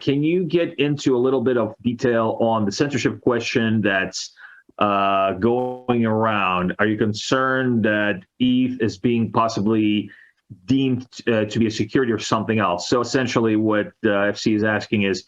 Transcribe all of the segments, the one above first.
can you get into a little bit of detail on the censorship question that's going around? Are you concerned that ETH is being possibly deemed to be a security or something else? So essentially what FC is asking is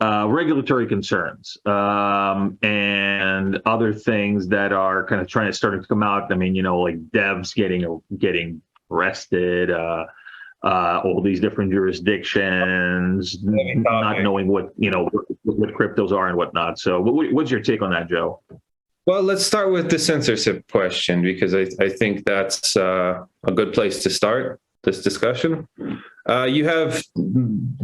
regulatory concerns and other things that are kind of starting to come out. I mean, like devs getting arrested, all these different jurisdictions, not knowing what cryptos are and whatnot. So what's your take on that, Joe? Well, let's start with the censorship question, because I think that's a good place to start this discussion. You have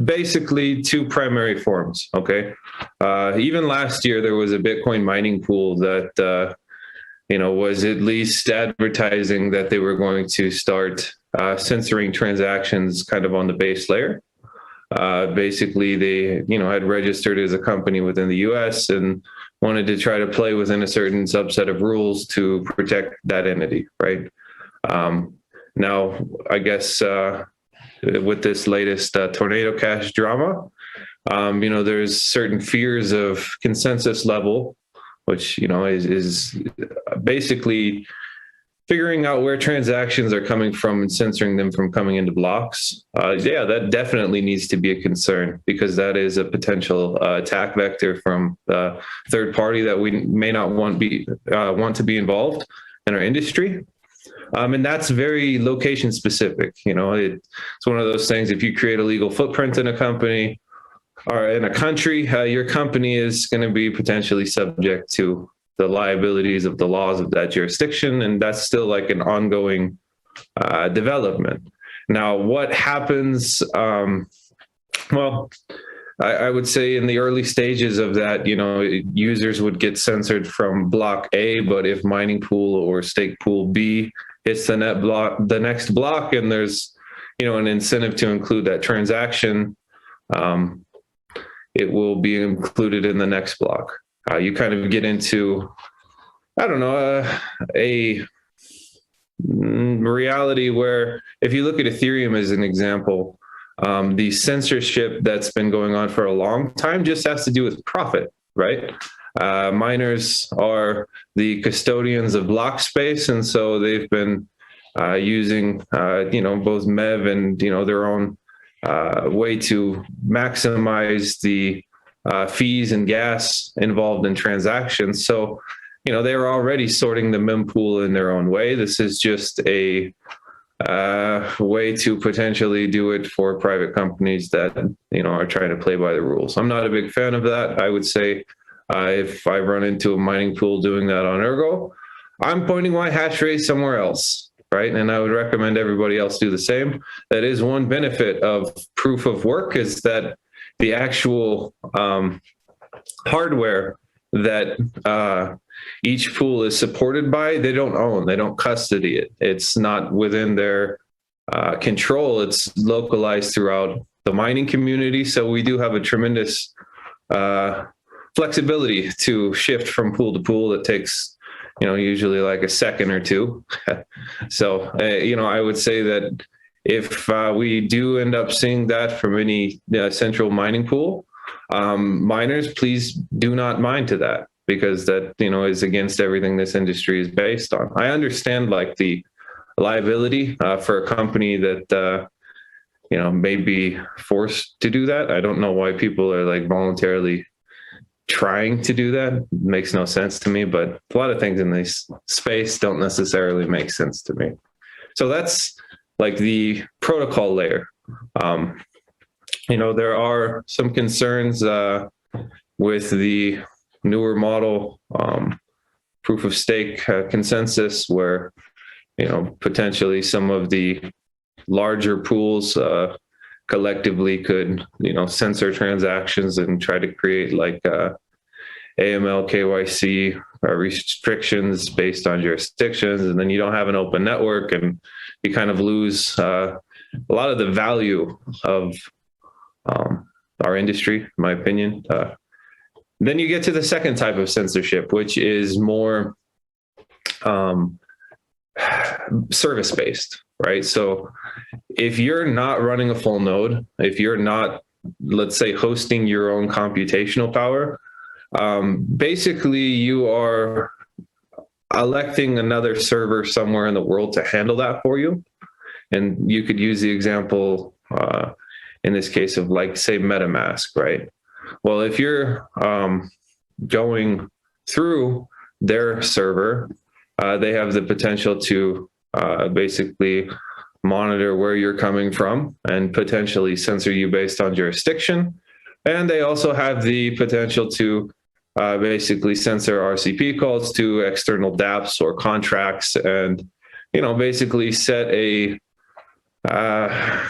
basically two primary forms, okay? Even last year, there was a Bitcoin mining pool that, was at least advertising that they were going to start censoring transactions kind of on the base layer. Basically, they, had registered as a company within the US and wanted to try to play within a certain subset of rules to protect that entity, right? Now, I guess with this latest Tornado Cash drama, there's certain fears of consensus level, which, is basically figuring out where transactions are coming from and censoring them from coming into blocks. Yeah, that definitely needs to be a concern, because that is a potential attack vector from a third party that we may not want to be involved in our industry. And that's very location specific. It's one of those things. If you create a legal footprint in a company or in a country, your company is going to be potentially subject to the liabilities of the laws of that jurisdiction. And that's still like an ongoing development. Now, what happens? Well, I would say in the early stages of that, users would get censored from block A, but if mining pool or stake pool B hits the next block, and there's, an incentive to include that transaction, it will be included in the next block. You kind of get into, a reality where if you look at Ethereum as an example, the censorship that's been going on for a long time just has to do with profit, right? Miners are the custodians of block space, and so they've been using, both MEV and, their own way to maximize the fees and gas involved in transactions. So, they're already sorting the mempool in their own way. This is just a way to potentially do it for private companies that, are trying to play by the rules. I'm not a big fan of that. I would say if I run into a mining pool doing that on Ergo, I'm pointing my hash rate somewhere else, right? And I would recommend everybody else do the same. That is one benefit of proof of work, is that the actual hardware that each pool is supported by, they don't own, they don't custody it. It's not within their control. It's localized throughout the mining community. So we do have a tremendous flexibility to shift from pool to pool. That takes, usually like a second or two. So, I would say that if we do end up seeing that from any central mining pool, miners, please do not mine to that, because that, is against everything this industry is based on. I understand like the liability for a company that, may be forced to do that. I don't know why people are like voluntarily trying to do that. It makes no sense to me, but a lot of things in this space don't necessarily make sense to me. So that's like the protocol layer. There are some concerns with the newer model proof of stake consensus, where, potentially some of the larger pools collectively could, censor transactions and try to create like AML, KYC restrictions based on jurisdictions. And then you don't have an open network, and you kind of lose a lot of the value of our industry, in my opinion. Then you get to the second type of censorship, which is more service-based, right? So if you're not running a full node, if you're not let's say, hosting your own computational power, basically you are electing another server somewhere in the world to handle that for you. And you could use the example in this case of, like, say, MetaMask, right? Well, if you're going through their server, they have the potential to basically monitor where you're coming from and potentially censor you based on jurisdiction. And they also have the potential to basically censor RCP calls to external dApps or contracts, and, you know, basically set a, I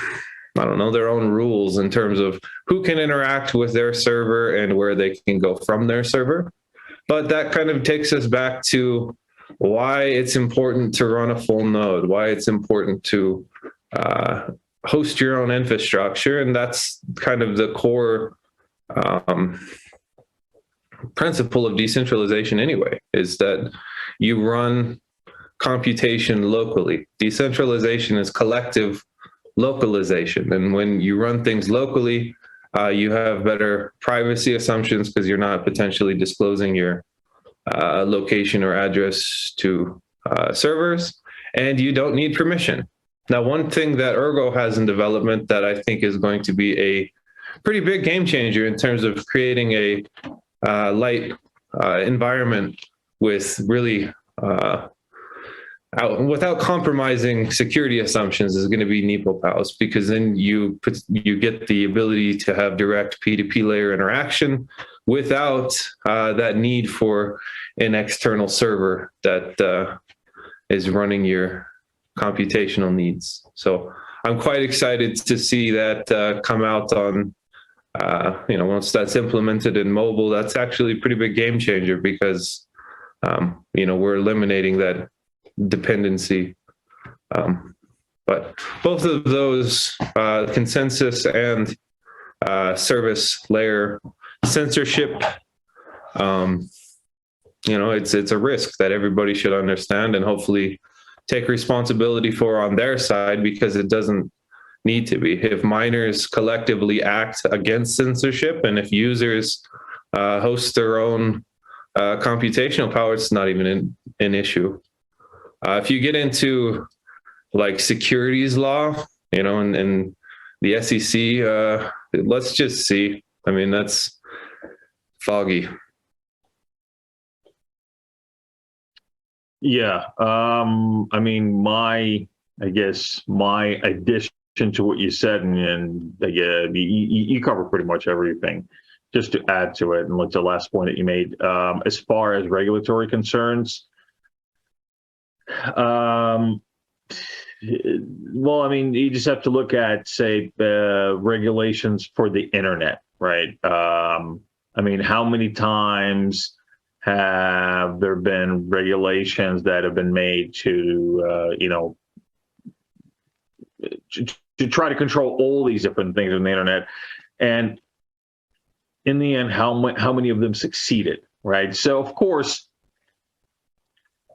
don't know, their own rules in terms of who can interact with their server and where they can go from their server. But that kind of takes us back to why it's important to run a full node, why it's important to host your own infrastructure. And that's kind of the core principle of decentralization anyway, is that you run computation locally. Decentralization is collective localization. And when you run things locally, you have better privacy assumptions because you're not potentially disclosing your location or address to servers, and you don't need permission. Now, one thing that Ergo has in development that I think is going to be a pretty big game changer in terms of creating a light environment with really without compromising security assumptions is going to be NepoPAUs, because then you get the ability to have direct P2P layer interaction without that need for an external server that is running your computational needs. So I'm quite excited to see that come out on, once that's implemented in mobile. That's actually a pretty big game changer because, we're eliminating that dependency. But both of those consensus and service layer censorship, it's a risk that everybody should understand and hopefully take responsibility for on their side, because it doesn't need to be. If miners collectively act against censorship and if users host their own computational power, it's not even an issue. If you get into like securities law, and the SEC, let's just see. I mean, that's foggy. Yeah. My addition to what you said, and you cover pretty much everything. Just to add to it, and look to the last point that you made, as far as regulatory concerns, you just have to look at, say, regulations for the internet, right? How many times have there been regulations that have been made to try to control all these different things on the internet, and in the end, how many of them succeeded, right? So, of course,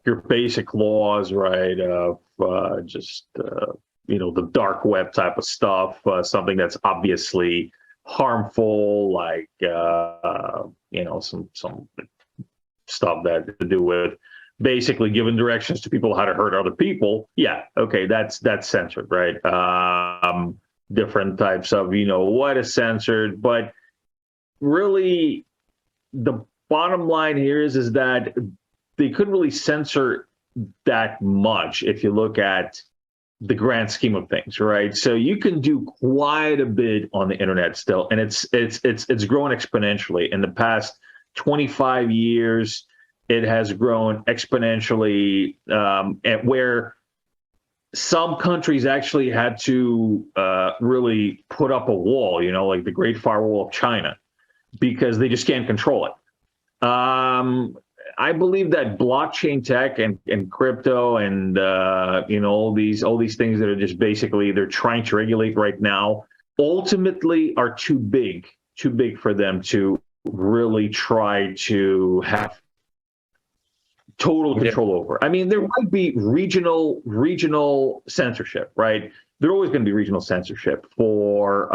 your basic laws, right, of the dark web type of stuff, something that's obviously harmful, like some stuff that to do with basically giving directions to people how to hurt other people. Yeah, okay, that's censored, right? Different types of what is censored, but really the bottom line here is that they couldn't really censor that much if you look at the grand scheme of things, right? So you can do quite a bit on the internet still, and it's grown exponentially. In the past 25 years, it has grown exponentially, at where some countries actually had to really put up a wall, like the Great Firewall of China, because they just can't control it. I believe that blockchain tech and crypto and all these things that are just basically they're trying to regulate right now ultimately are too big for them to really try to have total control over. There might be regional censorship, right? there's always going to be regional censorship for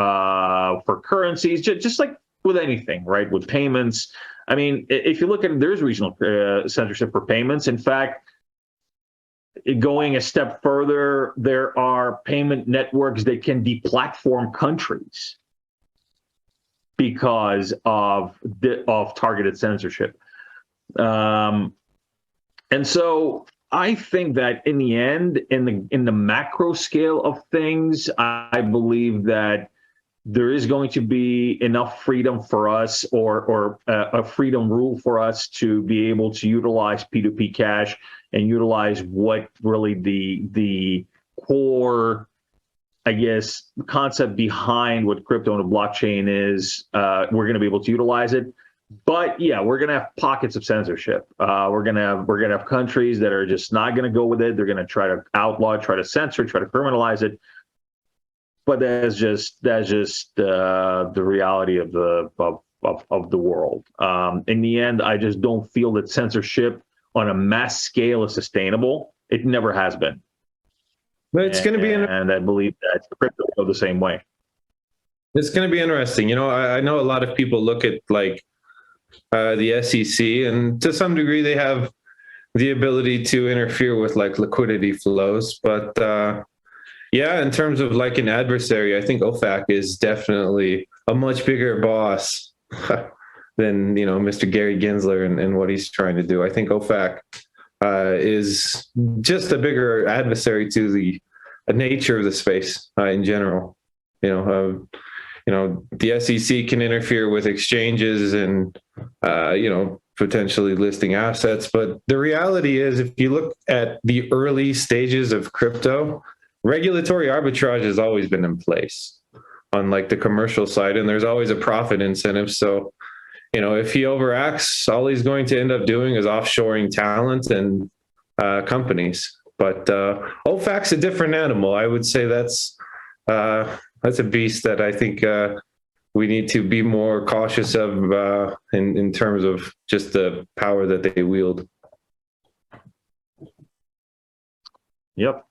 currencies, just like with anything, right? With payments. I mean, if you look at it, there's regional censorship for payments. In fact, going a step further, there are payment networks that can deplatform countries because of targeted censorship. And so I think that in the end, in the macro scale of things, I believe that there is going to be enough freedom for us, or a freedom rule for us, to be able to utilize P2P cash and utilize what really the core, I guess, concept behind what crypto and the blockchain is. We're going to be able to utilize it. But yeah, we're going to have pockets of censorship. We're going to have countries that are just not going to go with it. They're going to try to outlaw, try to censor, try to criminalize it. But that's just the reality of the world. In the end, I just don't feel that censorship on a mass scale is sustainable. It never has been. But it's going to be, and I believe that crypto will go the same way. It's going to be interesting. You know, I know a lot of people look at like the SEC, and to some degree they have the ability to interfere with like liquidity flows, but yeah, in terms of like an adversary, I think OFAC is definitely a much bigger boss than, you know, Mr. Gary Gensler and what he's trying to do. I think OFAC is just a bigger adversary to the nature of the space in general. You know, the SEC can interfere with exchanges and you know, potentially listing assets, but the reality is, if you look at the early stages of crypto, regulatory arbitrage has always been in place on like the commercial side, and there's always a profit incentive. So, you know, if he overacts, all he's going to end up doing is offshoring talent and companies. But OFAC's a different animal. I would say that's a beast that I think we need to be more cautious of in terms of just the power that they wield. Yep.